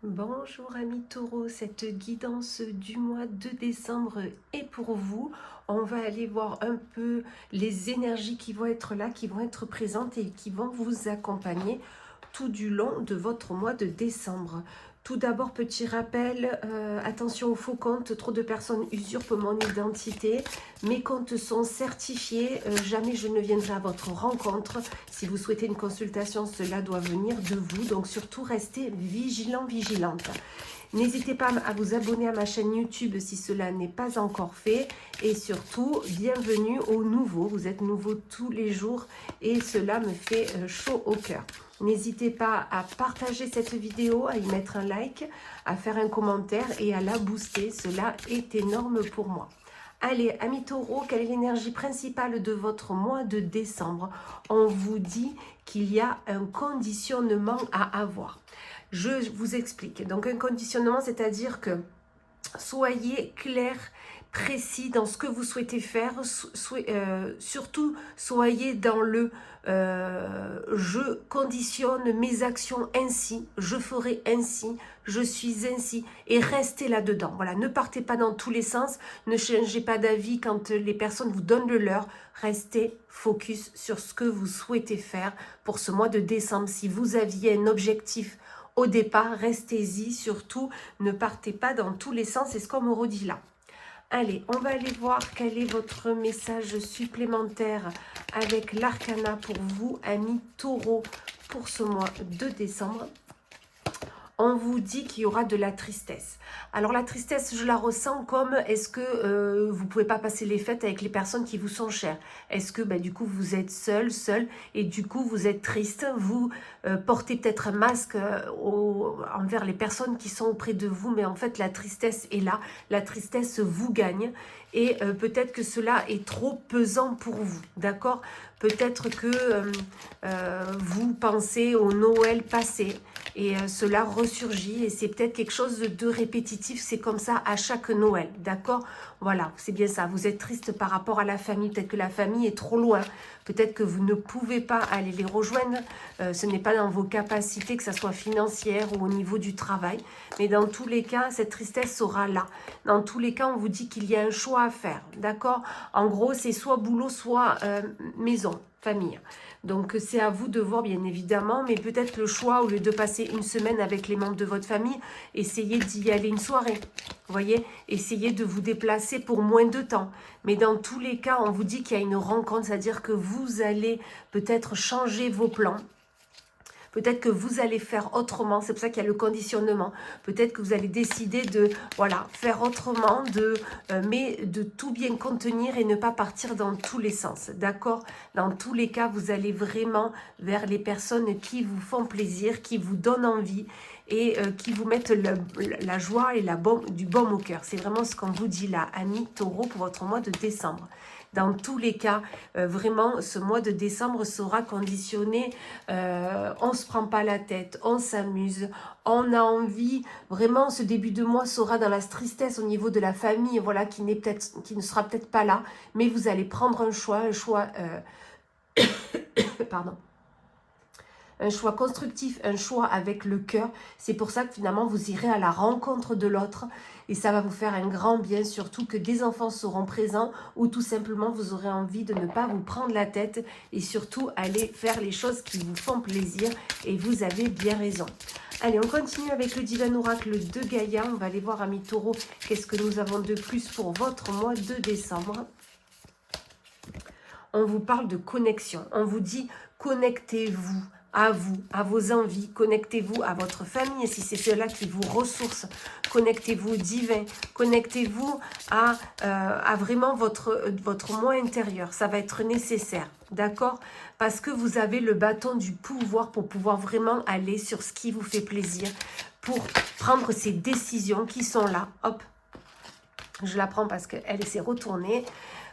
Bonjour amis taureaux, cette guidance du mois de décembre est pour vous. On va aller voir un peu les énergies qui vont être là, qui vont être présentes et qui vont vous accompagner tout du long de votre mois de décembre. Tout d'abord, petit rappel, attention aux faux comptes, trop de personnes usurpent mon identité. Mes comptes sont certifiés, jamais je ne viendrai à votre rencontre. Si vous souhaitez une consultation, cela doit venir de vous, donc surtout restez vigilant, vigilante. N'hésitez pas à vous abonner à ma chaîne YouTube si cela n'est pas encore fait. Et surtout, bienvenue aux nouveaux. Vous êtes nouveaux tous les jours et cela me fait chaud au cœur. N'hésitez pas à partager cette vidéo, à y mettre un like, à faire un commentaire et à la booster. Cela est énorme pour moi. Allez, amis taureaux, quelle est l'énergie principale de votre mois de décembre? On vous dit qu'il y a un conditionnement à avoir. Je vous explique. Donc, un conditionnement, c'est-à-dire que soyez clair, précis dans ce que vous souhaitez faire. Surtout, soyez dans le je conditionne mes actions ainsi, je ferai ainsi, je suis ainsi, et restez là-dedans. Voilà, ne partez pas dans tous les sens, ne changez pas d'avis quand les personnes vous donnent le leur. Restez focus sur ce que vous souhaitez faire pour ce mois de décembre. Si vous aviez un objectif au départ, restez-y, surtout ne partez pas dans tous les sens, c'est ce qu'on me redit là. Allez, on va aller voir quel est votre message supplémentaire avec l'arcana pour vous, amis taureaux, pour ce mois de décembre. On vous dit qu'il y aura de la tristesse. Alors la tristesse, je la ressens comme, est-ce que vous ne pouvez pas passer les fêtes avec les personnes qui vous sont chères? Est-ce que du coup vous êtes seul, et du coup vous êtes triste? Vous portez peut-être un masque envers les personnes qui sont auprès de vous, mais en fait la tristesse est là, la tristesse vous gagne. Et peut-être que cela est trop pesant pour vous, d'accord? Peut-être que vous pensez au Noël passé et cela ressurgit et c'est peut-être quelque chose de répétitif, c'est comme ça à chaque Noël, d'accord? Voilà, c'est bien ça, vous êtes triste par rapport à la famille, peut-être que la famille est trop loin, peut-être que vous ne pouvez pas aller les rejoindre, ce n'est pas dans vos capacités, que ce soit financière ou au niveau du travail, mais dans tous les cas, cette tristesse sera là. Dans tous les cas, on vous dit qu'il y a un choix à faire, d'accord? En gros, c'est soit boulot, soit maison, famille. Donc, c'est à vous de voir, bien évidemment, mais peut-être le choix, au lieu de passer une semaine avec les membres de votre famille, essayez d'y aller une soirée, vous voyez? Essayez de vous déplacer pour moins de temps. Mais dans tous les cas, on vous dit qu'il y a une rencontre, c'est-à-dire que vous allez peut-être changer vos plans. Peut-être que vous allez faire autrement, c'est pour ça qu'il y a le conditionnement. Peut-être que vous allez décider de faire autrement, mais de tout bien contenir et ne pas partir dans tous les sens, d'accord? Dans tous les cas, vous allez vraiment vers les personnes qui vous font plaisir, qui vous donnent envie et qui vous mettent la joie et du baume au cœur. C'est vraiment ce qu'on vous dit là, amis taureaux, pour votre mois de décembre. Dans tous les cas, vraiment, ce mois de décembre sera conditionné. On ne se prend pas la tête, on s'amuse, on a envie. Vraiment, ce début de mois sera dans la tristesse au niveau de la famille, voilà, qui ne sera peut-être pas là. Mais vous allez prendre un choix pardon. Un choix constructif, un choix avec le cœur. C'est pour ça que finalement, vous irez à la rencontre de l'autre et ça va vous faire un grand bien, surtout que des enfants seront présents ou tout simplement, vous aurez envie de ne pas vous prendre la tête et surtout aller faire les choses qui vous font plaisir et vous avez bien raison. Allez, on continue avec le divin oracle de Gaïa. On va aller voir, amis taureaux, qu'est-ce que nous avons de plus pour votre mois de décembre. On vous parle de connexion. On vous dit, connectez-vous à vous, à vos envies, connectez-vous à votre famille, et si c'est cela qui vous ressource, connectez-vous au divin, connectez-vous à vraiment votre moi intérieur, ça va être nécessaire, d'accord? Parce que vous avez le bâton du pouvoir pour pouvoir vraiment aller sur ce qui vous fait plaisir, pour prendre ces décisions qui sont là, hop, je la prends parce qu'elle s'est retournée,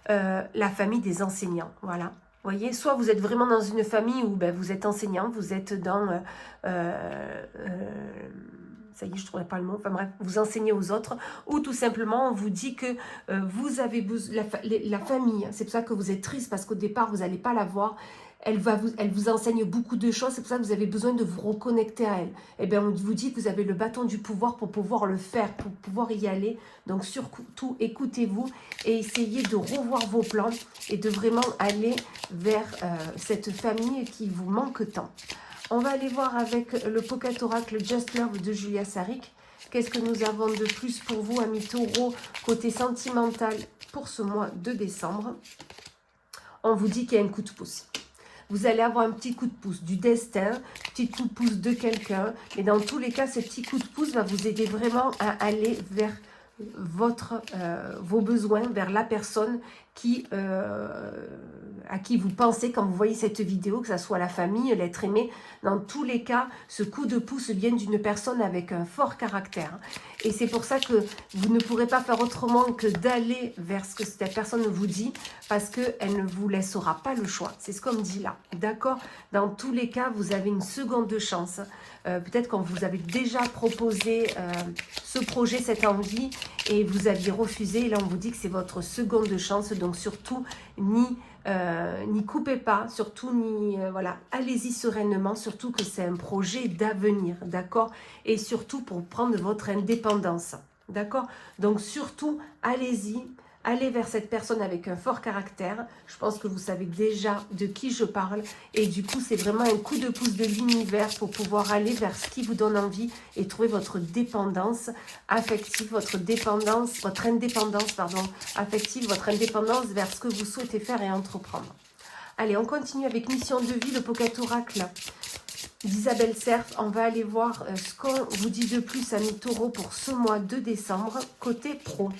la famille des enseignants, voilà. Vous voyez, soit vous êtes vraiment dans une famille où vous êtes enseignant, vous êtes dans ça y est, je ne trouvais pas le mot, enfin bref, vous enseignez aux autres, ou tout simplement, on vous dit que vous avez besoin, la famille, c'est pour ça que vous êtes triste, parce qu'au départ, vous n'allez pas la voir, elle vous enseigne beaucoup de choses, c'est pour ça que vous avez besoin de vous reconnecter à elle. Eh bien, on vous dit que vous avez le bâton du pouvoir pour pouvoir le faire, pour pouvoir y aller. Donc, surtout, écoutez-vous et essayez de revoir vos plans et de vraiment aller vers cette famille qui vous manque tant. On va aller voir avec le Pocket Oracle Just Love de Julia Saric. Qu'est-ce que nous avons de plus pour vous, amis taureaux, côté sentimental pour ce mois de décembre? On vous dit qu'il y a un coup de pouce. Vous allez avoir un petit coup de pouce du destin, petit coup de pouce de quelqu'un. Mais dans tous les cas, ce petit coup de pouce va vous aider vraiment à aller vers vos besoins, vers la personne à qui vous pensez quand vous voyez cette vidéo, que ce soit la famille, l'être aimé. Dans tous les cas, ce coup de pouce vient d'une personne avec un fort caractère. Et c'est pour ça que vous ne pourrez pas faire autrement que d'aller vers ce que cette personne vous dit, parce qu'elle ne vous laissera pas le choix. C'est ce qu'on me dit là. D'accord? Dans tous les cas, vous avez une seconde chance. Peut-être qu'on vous avait déjà proposé ce projet, cette envie, et vous aviez refusé. Et là, on vous dit que c'est votre seconde chance. Donc, surtout, n'y coupez pas, surtout, voilà, allez-y sereinement, surtout que c'est un projet d'avenir, d'accord? Et surtout pour prendre votre indépendance, d'accord? Donc, surtout, allez-y. Allez vers cette personne avec un fort caractère. Je pense que vous savez déjà de qui je parle. Et du coup, c'est vraiment un coup de pouce de l'univers pour pouvoir aller vers ce qui vous donne envie et trouver votre dépendance affective, votre indépendance, affective, votre indépendance vers ce que vous souhaitez faire et entreprendre. Allez, on continue avec Mission de vie, le Pocket Oracle d'Isabelle Cerf. On va aller voir ce qu'on vous dit de plus, amis taureaux, pour ce mois de décembre, côté pro.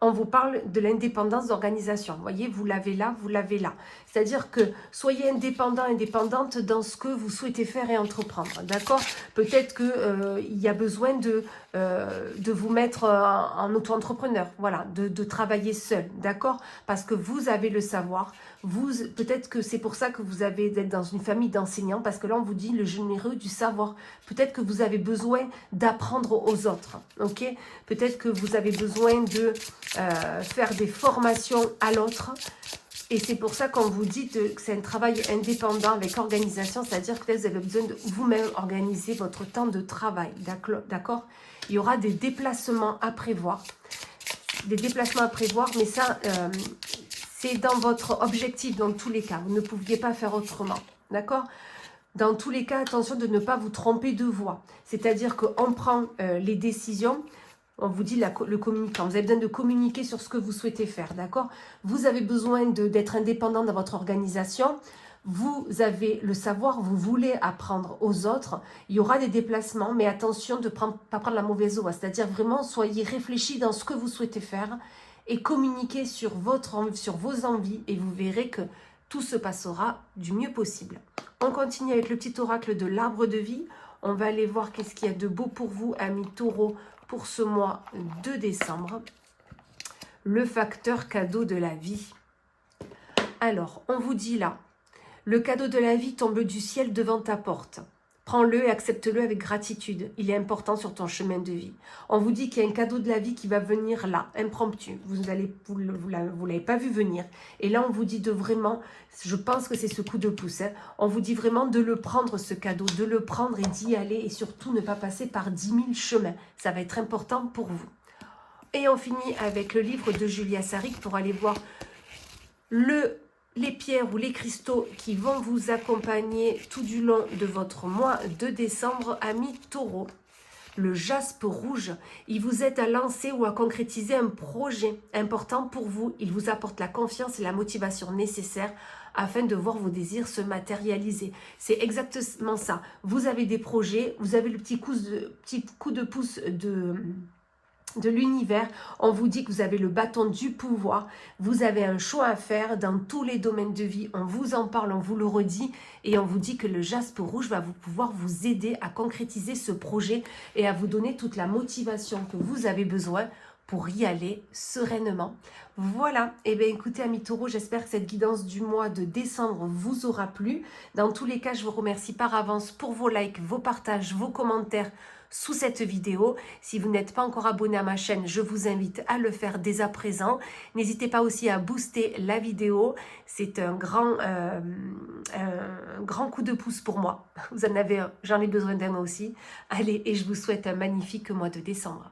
On vous parle de l'indépendance d'organisation. Vous voyez, vous l'avez là, vous l'avez là. C'est-à-dire que soyez indépendant, indépendante dans ce que vous souhaitez faire et entreprendre. D'accord? Peut-être qu'il y a besoin de vous mettre en auto-entrepreneur. Voilà, de travailler seul. D'accord? Parce que vous avez le savoir. Peut-être que c'est pour ça que vous avez d'être dans une famille d'enseignants. Parce que là, on vous dit le généreux du savoir. Peut-être que vous avez besoin d'apprendre aux autres. Ok? Peut-être que vous avez besoin de faire des formations à l'autre. Et c'est pour ça qu'on vous dit que c'est un travail indépendant avec organisation, c'est-à-dire que vous avez besoin de vous-même organiser votre temps de travail, d'accord? Il y aura des déplacements à prévoir, mais ça, c'est dans votre objectif dans tous les cas. Vous ne pouviez pas faire autrement, d'accord? Dans tous les cas, attention de ne pas vous tromper de voie, c'est-à-dire qu'on prend les décisions. On vous dit le communicant. Vous avez besoin de communiquer sur ce que vous souhaitez faire, d'accord? Vous avez besoin d'être indépendant dans votre organisation. Vous avez le savoir, vous voulez apprendre aux autres. Il y aura des déplacements, mais attention de ne pas prendre la mauvaise eau. C'est-à-dire vraiment, soyez réfléchis dans ce que vous souhaitez faire et communiquez sur vos envies et vous verrez que tout se passera du mieux possible. On continue avec le petit oracle de l'arbre de vie. On va aller voir qu'est-ce qu'il y a de beau pour vous, amis taureaux, pour ce mois de décembre. Le facteur cadeau de la vie. Alors, on vous dit là, le cadeau de la vie tombe du ciel devant ta porte. Prends-le et accepte-le avec gratitude. Il est important sur ton chemin de vie. On vous dit qu'il y a un cadeau de la vie qui va venir là, impromptu. Vous ne l'avez pas vu venir. Et là, on vous dit de vraiment, je pense que c'est ce coup de pouce. On vous dit vraiment de le prendre, ce cadeau, de le prendre et d'y aller. Et surtout, ne pas passer par 10 000 chemins. Ça va être important pour vous. Et on finit avec le livre de Julia Saric pour aller voir les pierres ou les cristaux qui vont vous accompagner tout du long de votre mois de décembre, amis taureaux. Le jaspe rouge, il vous aide à lancer ou à concrétiser un projet important pour vous. Il vous apporte la confiance et la motivation nécessaires afin de voir vos désirs se matérialiser. C'est exactement ça. Vous avez des projets, vous avez le petit coup de pouce de l'univers, on vous dit que vous avez le bâton du pouvoir, vous avez un choix à faire dans tous les domaines de vie, on vous en parle, on vous le redit et on vous dit que le jaspe rouge va pouvoir vous aider à concrétiser ce projet et à vous donner toute la motivation que vous avez besoin pour y aller sereinement. Voilà, et bien écoutez amis taureaux, j'espère que cette guidance du mois de décembre vous aura plu. Dans tous les cas, je vous remercie par avance pour vos likes, vos partages, vos commentaires sous cette vidéo. Si vous n'êtes pas encore abonné à ma chaîne, je vous invite à le faire dès à présent. N'hésitez pas aussi à booster la vidéo. C'est un grand coup de pouce pour moi. Vous en avez, j'en ai besoin d'un moi aussi. Allez, et je vous souhaite un magnifique mois de décembre.